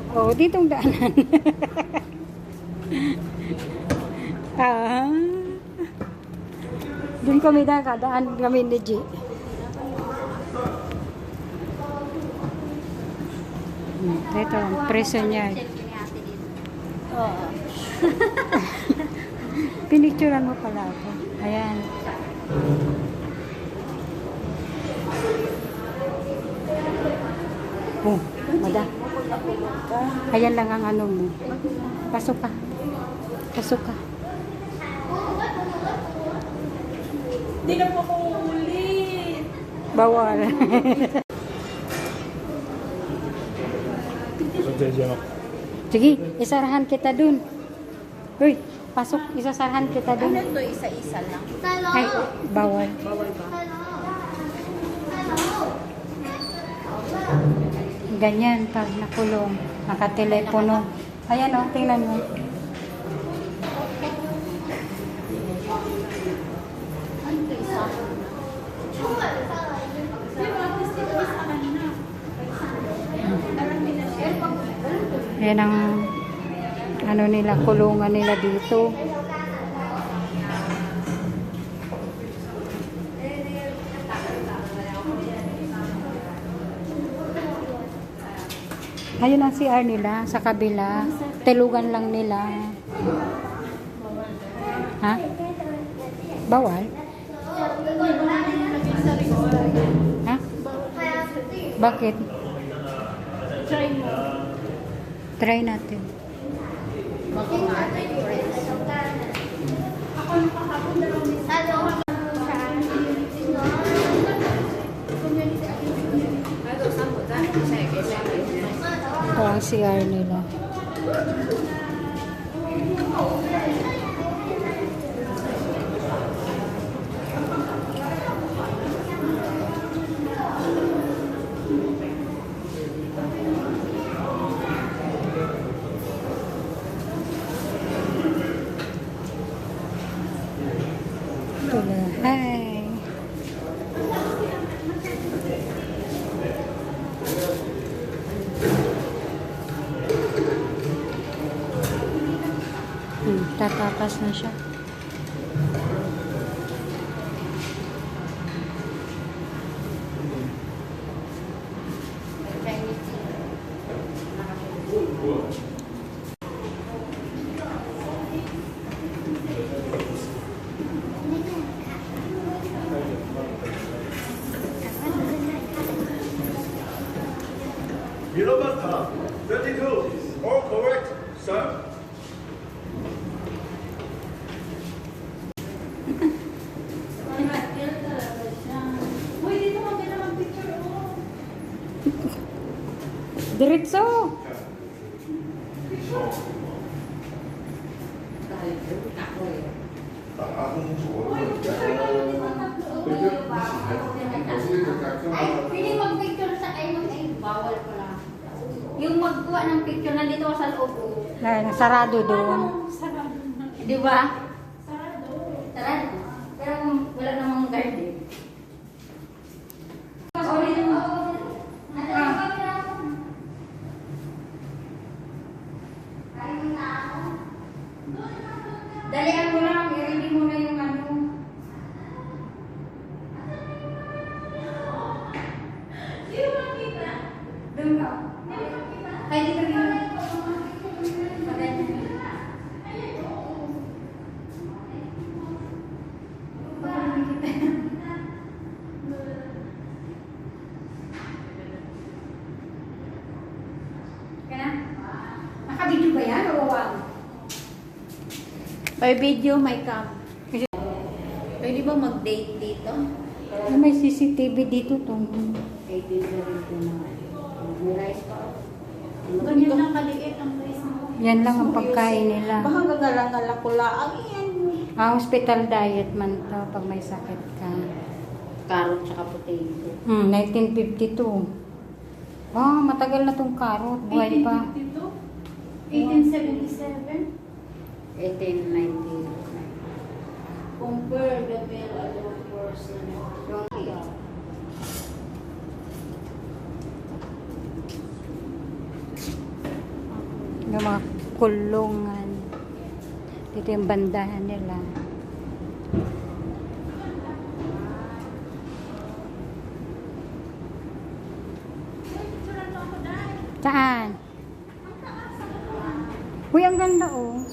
Oh, ditong daanan. Ah. Doon kami nakadaan kami ni G. Ito ang preso niya. Oo. Pinicturean mo pala ako. Ayan. Oh, mada. Ayan lang ang ano mo. Pasok ka. Pasok ka. Hindi na po kong ulit. Bawal. Sige, isarahan kita dun. Uy, pasok, isasarahan kita dun. Ano to, isa-isa lang? Ay, bawal. Bawal ba? Ganyan, pag nakulong, nakatelepono. Ayan o, tingnan mo. Ano to, isa? Ayan ang ano nila, kulungan nila dito. Ayun ang CR nila sa kabila. Telugan lang nila. Ha? Bawal? Ha? Bakit? Try mo. Try natin. Ito ang CR nila. Ito na. Hi! Tatapas na siya. Kilobata, 32. All correct, sir. Diretso! Ay, pwede mag-picture sa kayo ay bawal ko lang. Yung magkuha ng picture nandito sa loob. Sarado doon. Di ba? Sarado. Sarado. Pero wala namang guard eh. Dalian mo lang, i-ready mo na yung ano. Doon ka. Ay, dito rin. Naka-video ba yan o wag? May video, may cam. Pwede ba mag-date dito? May CCTV dito tong. Ganyan lang kaliit ang price mo. Yan lang ang pagkain nila. Baka gagalang-gala ko lang. Yan. Hospital diet man to pag may sakit ka. Carrot tsaka potato. 1952. Matagal na tong carrot. Buhay pa. 1877? 1890. Compare the bill of the person. yung mga kulungan. Dito yung bandahan nila. Saan? Uy, ang ganda oh.